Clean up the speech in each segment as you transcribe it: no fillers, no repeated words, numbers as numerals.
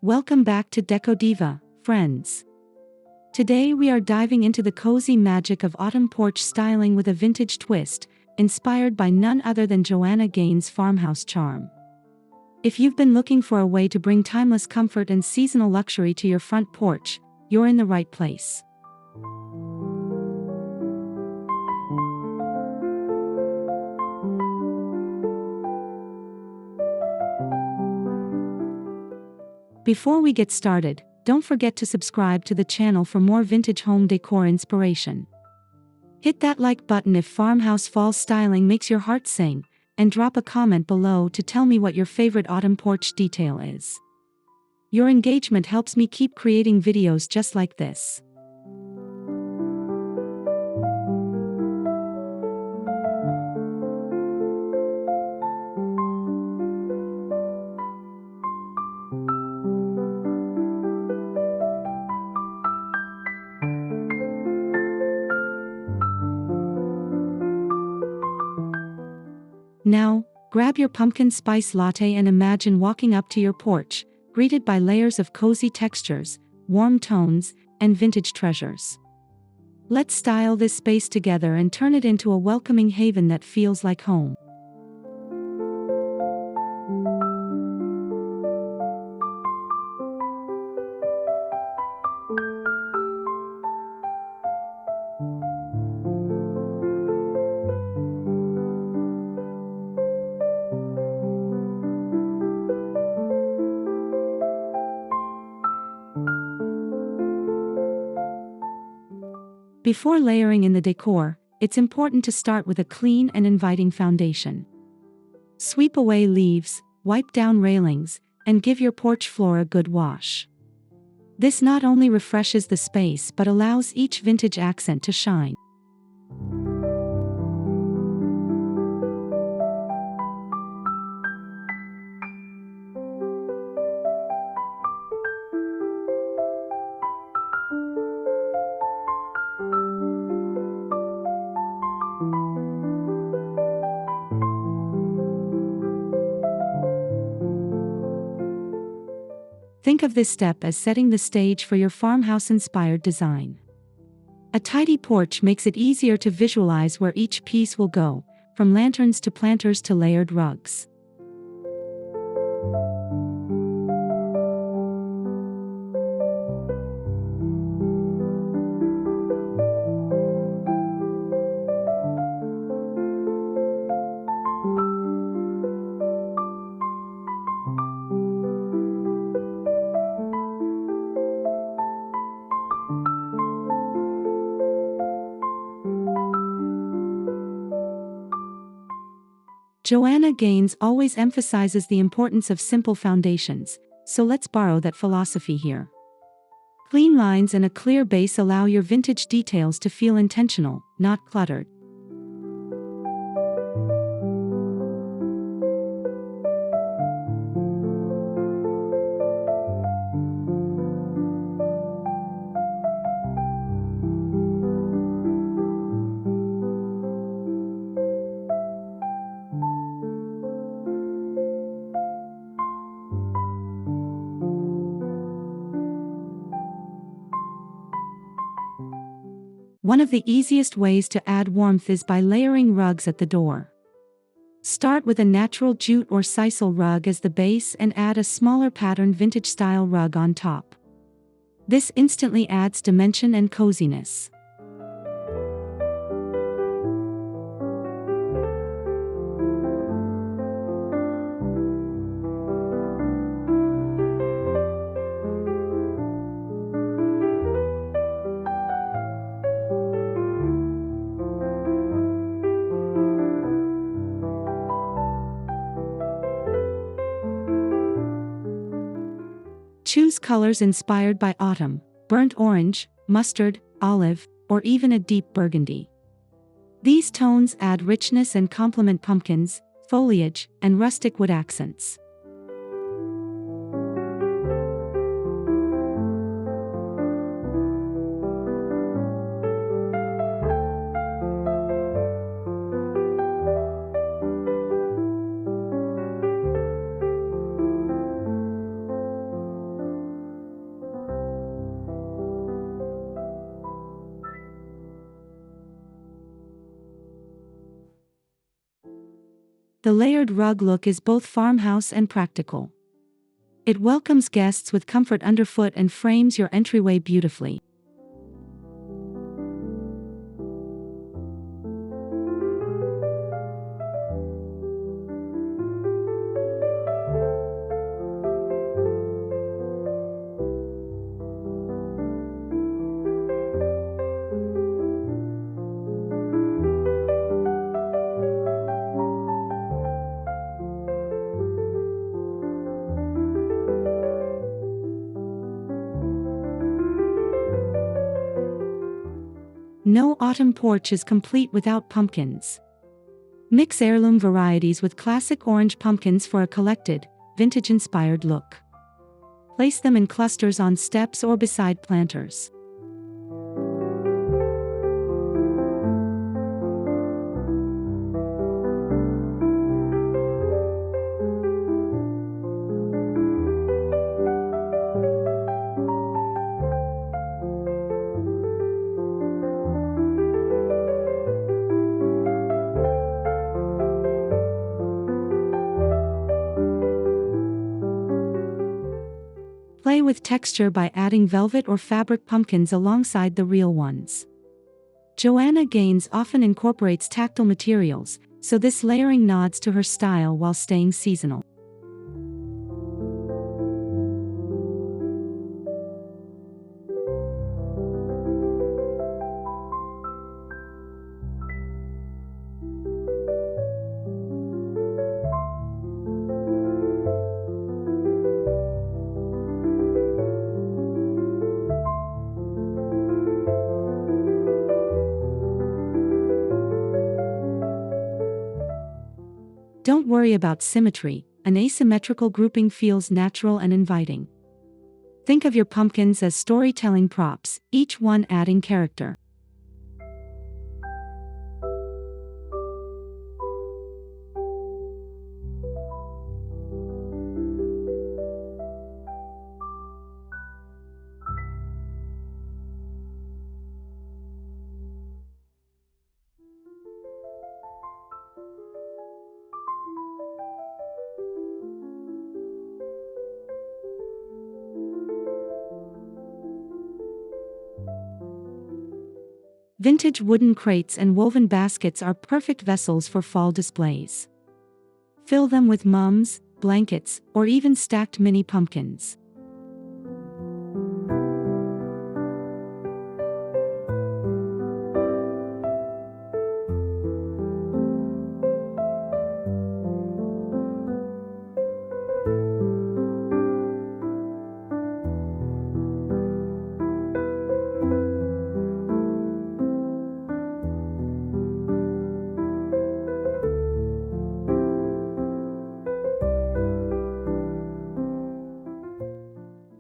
Welcome back to Decodiva, friends. Today we are diving into the cozy magic of autumn porch styling with a vintage twist, inspired by none other than Joanna Gaines' farmhouse charm. If you've been looking for a way to bring timeless comfort and seasonal luxury to your front porch, you're in the right place. Before we get started, don't forget to subscribe to the channel for more vintage home decor inspiration. Hit that like button if farmhouse fall styling makes your heart sing, and drop a comment below to tell me what your favorite autumn porch detail is. Your engagement helps me keep creating videos just like this. Now, grab your pumpkin spice latte and imagine walking up to your porch, greeted by layers of cozy textures, warm tones, and vintage treasures. Let's style this space together and turn it into a welcoming haven that feels like home. Before layering in the decor, it's important to start with a clean and inviting foundation. Sweep away leaves, wipe down railings, and give your porch floor a good wash. This not only refreshes the space but allows each vintage accent to shine. Think of this step as setting the stage for your farmhouse-inspired design. A tidy porch makes it easier to visualize where each piece will go, from lanterns to planters to layered rugs. Joanna Gaines always emphasizes the importance of simple foundations, so let's borrow that philosophy here. Clean lines and a clear base allow your vintage details to feel intentional, not cluttered. One of the easiest ways to add warmth is by layering rugs at the door. Start with a natural jute or sisal rug as the base and add a smaller patterned vintage-style rug on top. This instantly adds dimension and coziness. Choose colors inspired by autumn: burnt orange, mustard, olive, or even a deep burgundy. These tones add richness and complement pumpkins, foliage, and rustic wood accents. The layered rug look is both farmhouse and practical. It welcomes guests with comfort underfoot and frames your entryway beautifully. No autumn porch is complete without pumpkins. Mix heirloom varieties with classic orange pumpkins for a collected, vintage-inspired look. Place them in clusters on steps or beside planters. Play with texture by adding velvet or fabric pumpkins alongside the real ones. Joanna Gaines often incorporates tactile materials, so this layering nods to her style while staying seasonal. Don't worry about symmetry, an asymmetrical grouping feels natural and inviting. Think of your pumpkins as storytelling props, each one adding character. Vintage wooden crates and woven baskets are perfect vessels for fall displays. Fill them with mums, blankets, or even stacked mini pumpkins.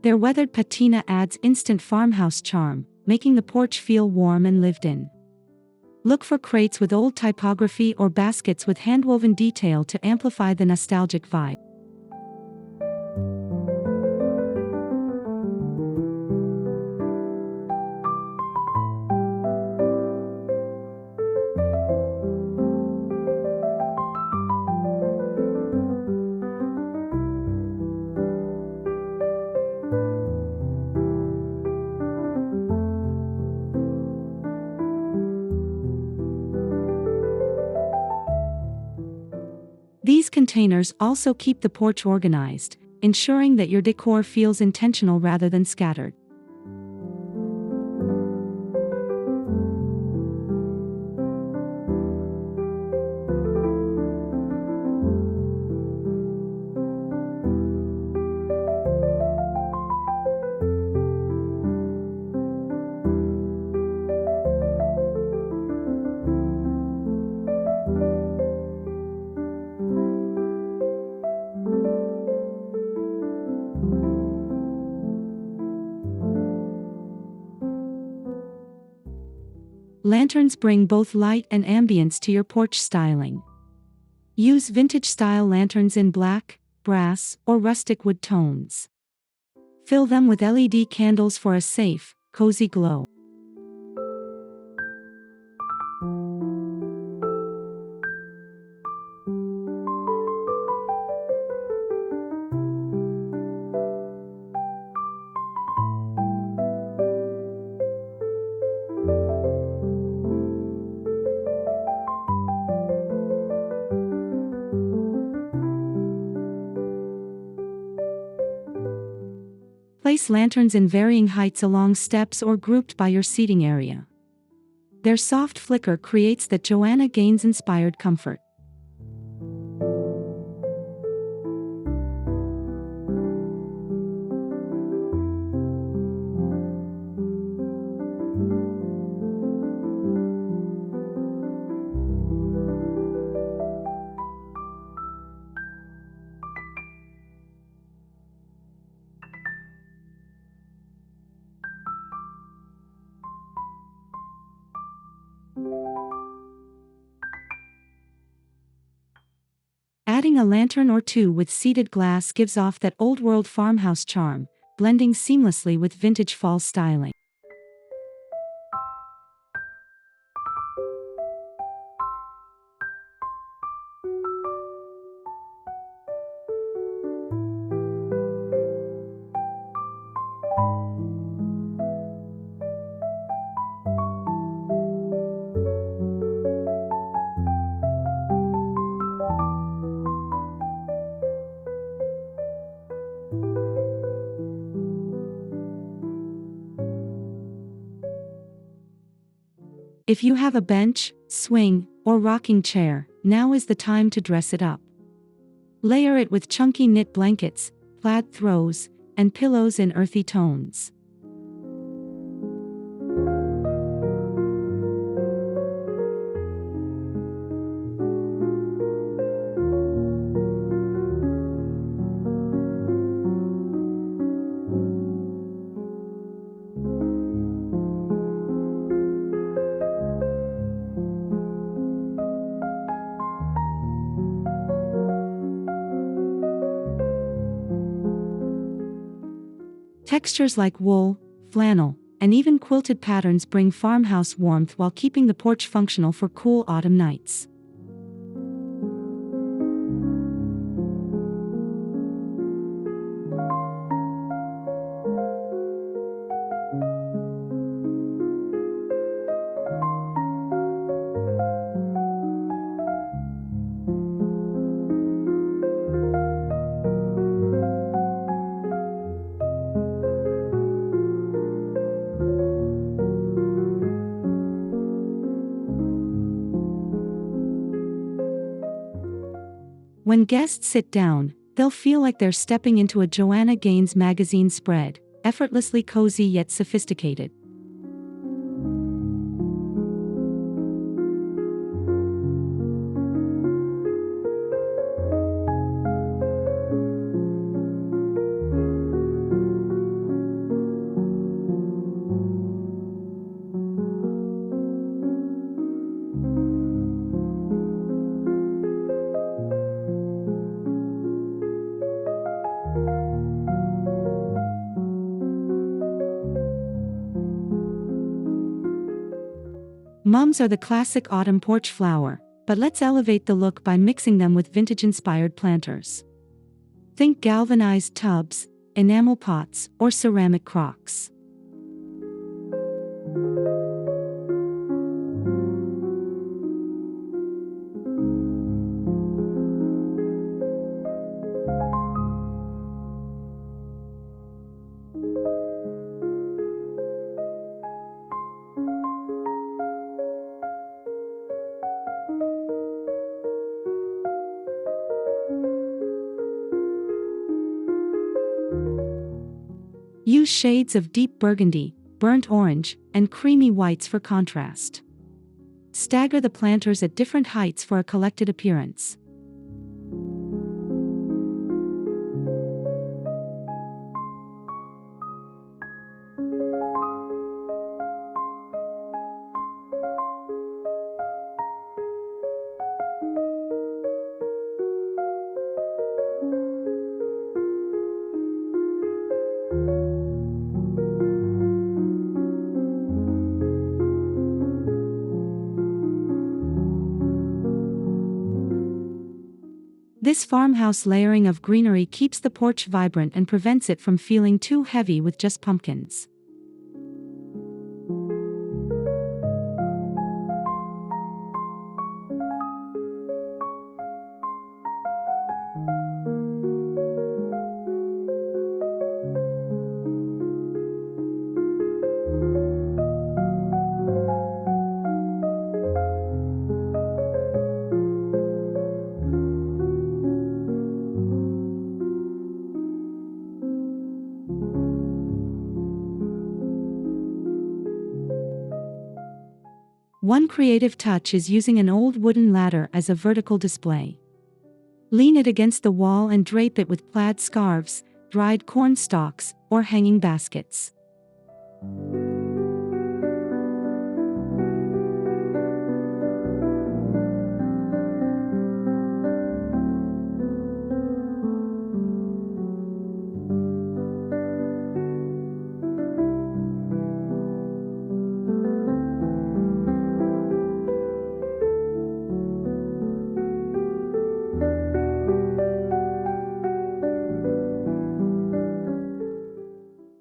Their weathered patina adds instant farmhouse charm, making the porch feel warm and lived in. Look for crates with old typography or baskets with handwoven detail to amplify the nostalgic vibe. These containers also keep the porch organized, ensuring that your decor feels intentional rather than scattered. Lanterns bring both light and ambience to your porch styling. Use vintage-style lanterns in black, brass, or rustic wood tones. Fill them with LED candles for a safe, cozy glow. Place lanterns in varying heights along steps or grouped by your seating area. Their soft flicker creates that Joanna Gaines-inspired comfort. Adding a lantern or two with seated glass gives off that old-world farmhouse charm, blending seamlessly with vintage fall styling. If you have a bench, swing, or rocking chair, now is the time to dress it up. Layer it with chunky knit blankets, plaid throws, and pillows in earthy tones. Textures like wool, flannel, and even quilted patterns bring farmhouse warmth while keeping the porch functional for cool autumn nights. When guests sit down, they'll feel like they're stepping into a Joanna Gaines magazine spread, effortlessly cozy yet sophisticated. Mums are the classic autumn porch flower, but let's elevate the look by mixing them with vintage-inspired planters. Think galvanized tubs, enamel pots, or ceramic crocks. Use shades of deep burgundy, burnt orange, and creamy whites for contrast. Stagger the planters at different heights for a collected appearance. This farmhouse layering of greenery keeps the porch vibrant and prevents it from feeling too heavy with just pumpkins. One creative touch is using an old wooden ladder as a vertical display. Lean it against the wall and drape it with plaid scarves, dried corn stalks, or hanging baskets.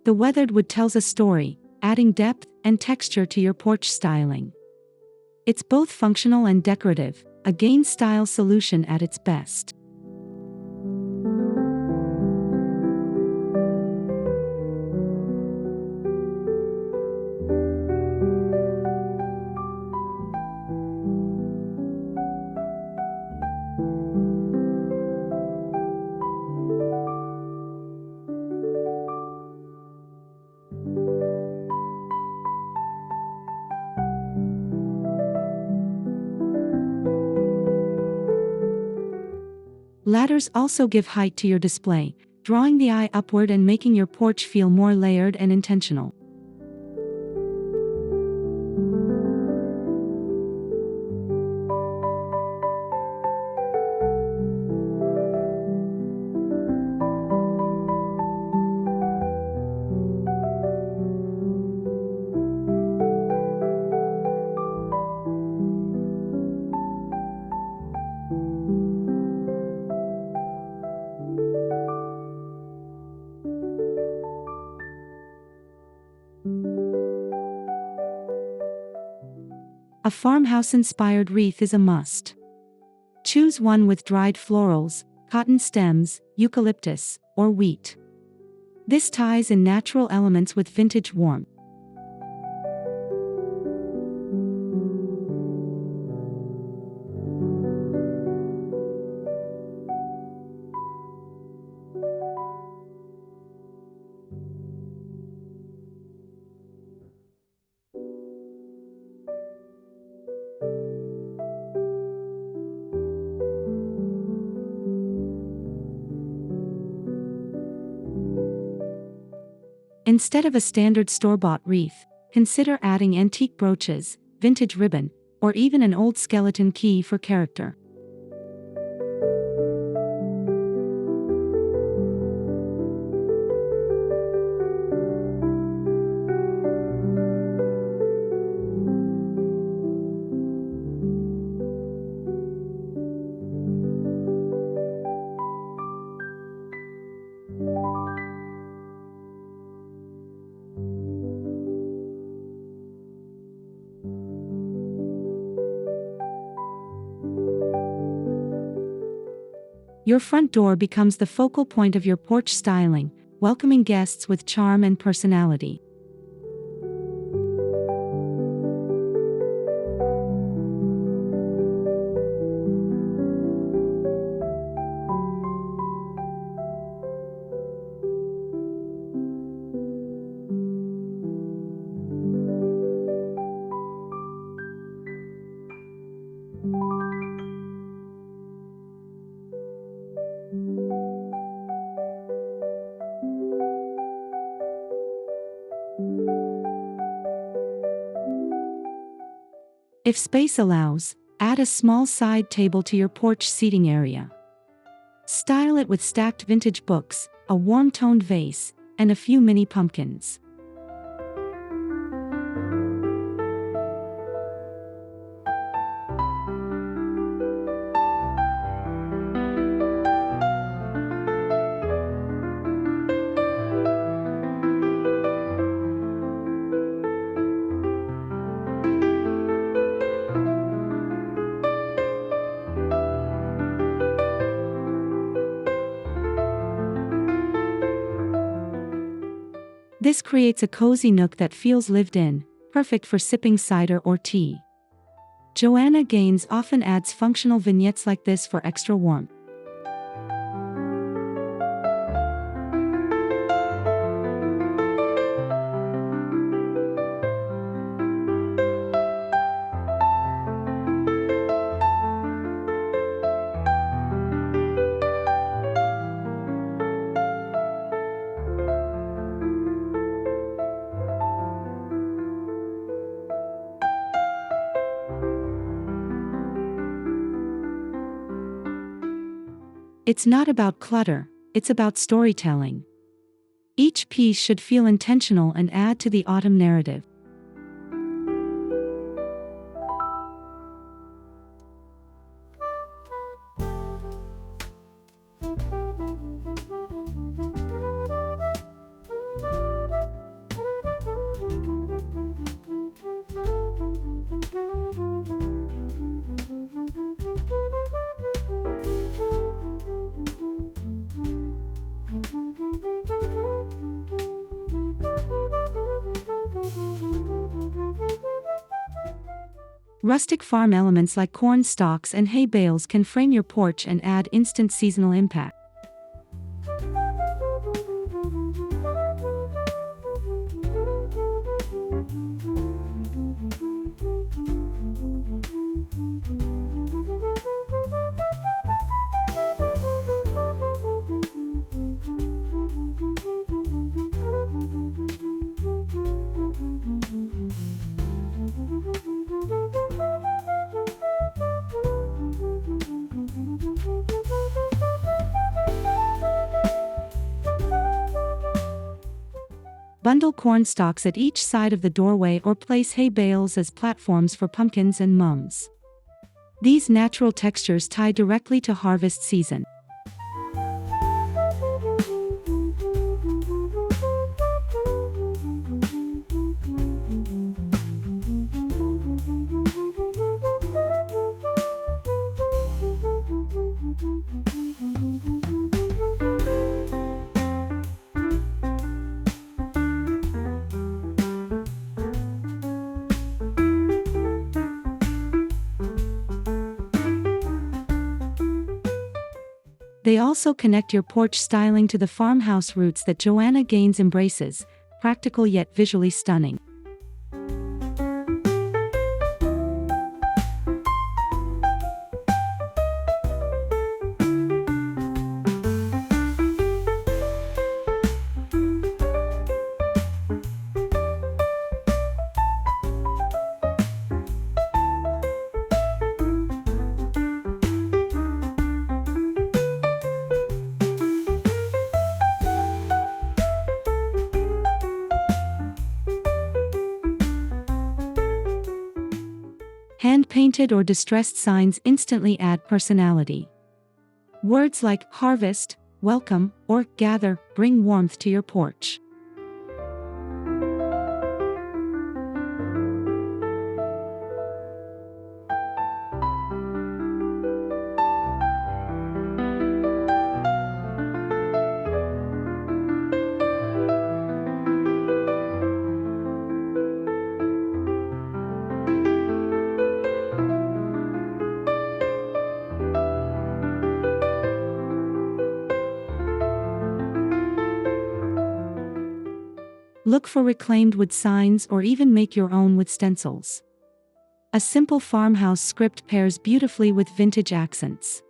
The weathered wood tells a story, adding depth and texture to your porch styling. It's both functional and decorative, a Gaines-style solution at its best. Ladders also give height to your display, drawing the eye upward and making your porch feel more layered and intentional. A farmhouse-inspired wreath is a must. Choose one with dried florals, cotton stems, eucalyptus, or wheat. This ties in natural elements with vintage warmth. Instead of a standard store-bought wreath, consider adding antique brooches, vintage ribbon, or even an old skeleton key for character. Your front door becomes the focal point of your porch styling, welcoming guests with charm and personality. If space allows, add a small side table to your porch seating area. Style it with stacked vintage books, a warm-toned vase, and a few mini pumpkins. This creates a cozy nook that feels lived in, perfect for sipping cider or tea. Joanna Gaines often adds functional vignettes like this for extra warmth. It's not about clutter, it's about storytelling. Each piece should feel intentional and add to the autumn narrative. Rustic farm elements like corn stalks and hay bales can frame your porch and add instant seasonal impact. Bundle corn stalks at each side of the doorway or place hay bales as platforms for pumpkins and mums. These natural textures tie directly to harvest season. They also connect your porch styling to the farmhouse roots that Joanna Gaines embraces, practical yet visually stunning. Hand-painted or distressed signs instantly add personality. Words like harvest, welcome, or gather bring warmth to your porch. Look for reclaimed wood signs or even make your own with stencils. A simple farmhouse script pairs beautifully with vintage accents.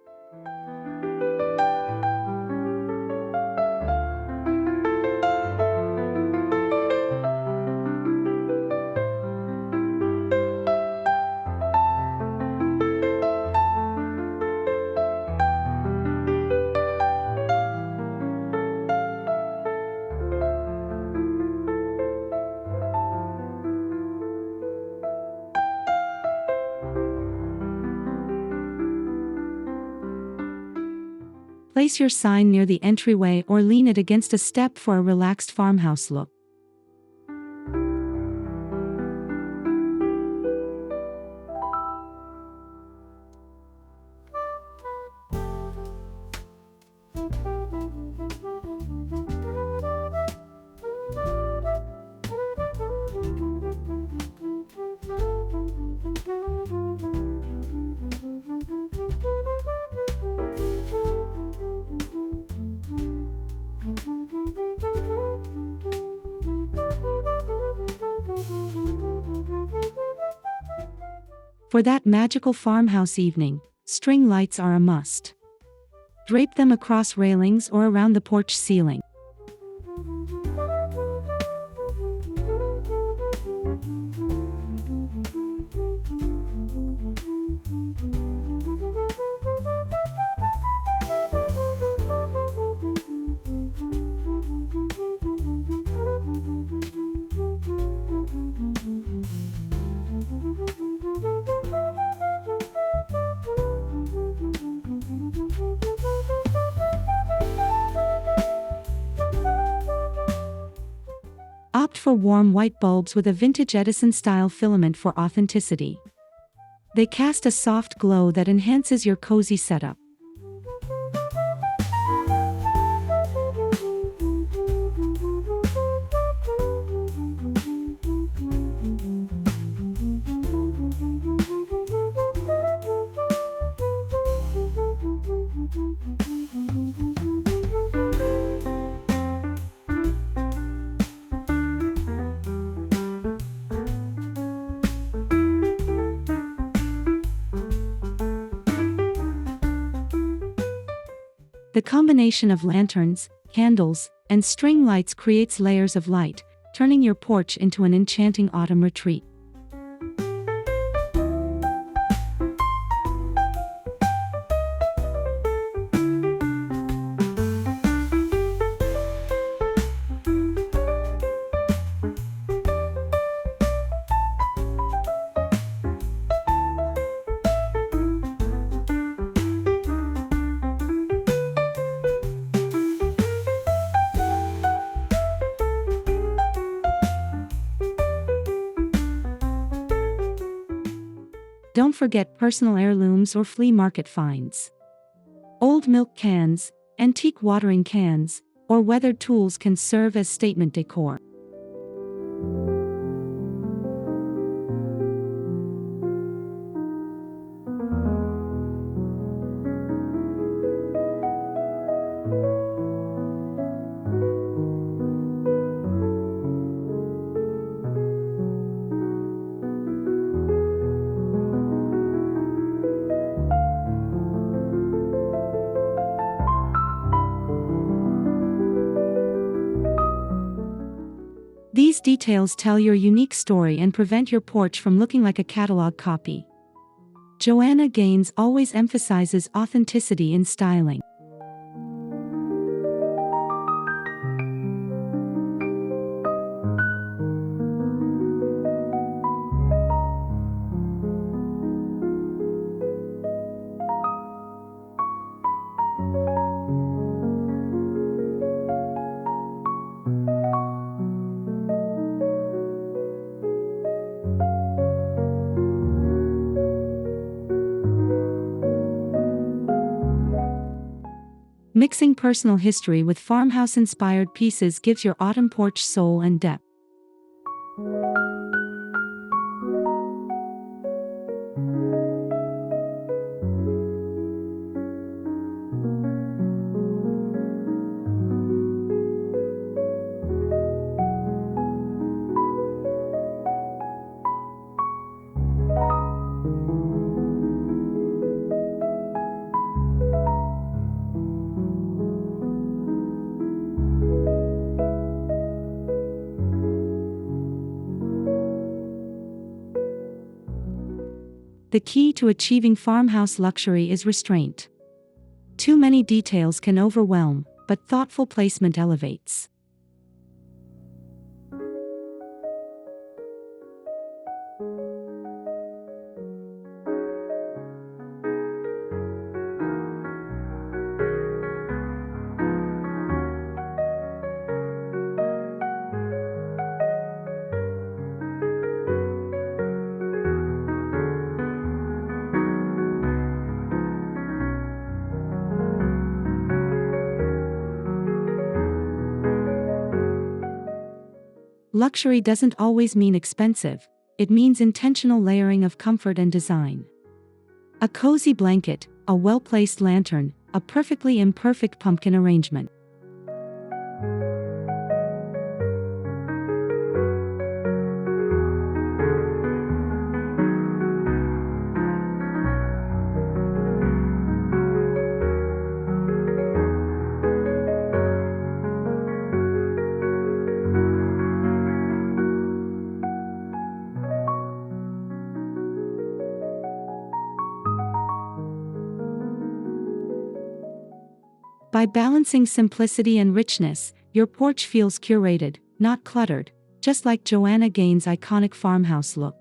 Place your sign near the entryway or lean it against a step for a relaxed farmhouse look. For that magical farmhouse evening, string lights are a must. Drape them across railings or around the porch ceiling. Opt for warm white bulbs with a vintage Edison-style filament for authenticity. They cast a soft glow that enhances your cozy setup. The combination of lanterns, candles, and string lights creates layers of light, turning your porch into an enchanting autumn retreat. Don't forget personal heirlooms or flea market finds. Old milk cans, antique watering cans, or weathered tools can serve as statement decor. These details tell your unique story and prevent your porch from looking like a catalog copy. Joanna Gaines always emphasizes authenticity in styling. Mixing personal history with farmhouse-inspired pieces gives your autumn porch soul and depth. The key to achieving farmhouse luxury is restraint. Too many details can overwhelm, but thoughtful placement elevates. Luxury doesn't always mean expensive, it means intentional layering of comfort and design. A cozy blanket, a well-placed lantern, a perfectly imperfect pumpkin arrangement. By balancing simplicity and richness, your porch feels curated, not cluttered, just like Joanna Gaines' iconic farmhouse look.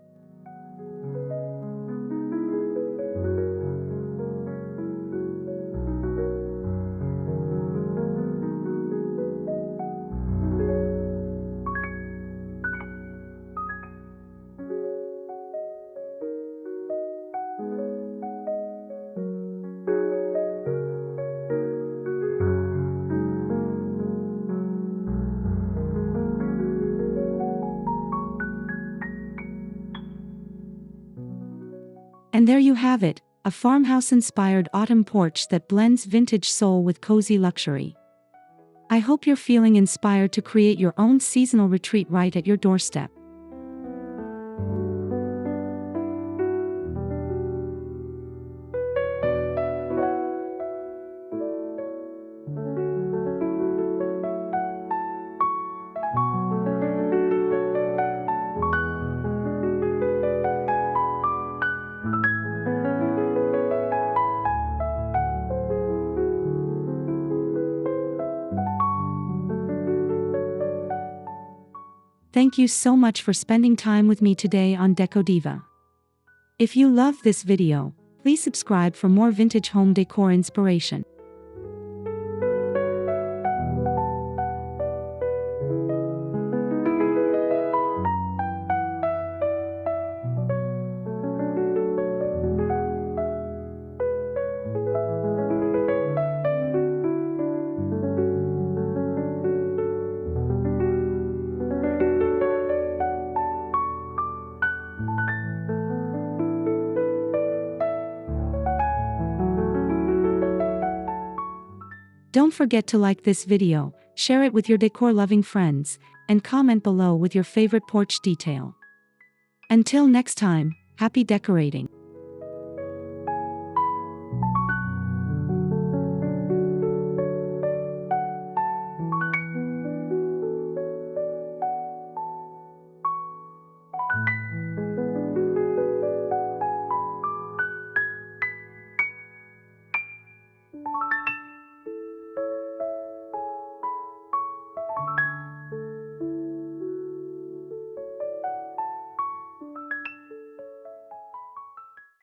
And there you have it, a farmhouse-inspired autumn porch that blends vintage soul with cozy luxury. I hope you're feeling inspired to create your own seasonal retreat right at your doorstep. Thank you so much for spending time with me today on Decodiva. If you love this video, please subscribe for more vintage home decor inspiration. Don't forget to like this video, share it with your decor-loving friends, and comment below with your favorite porch detail. Until next time, happy decorating!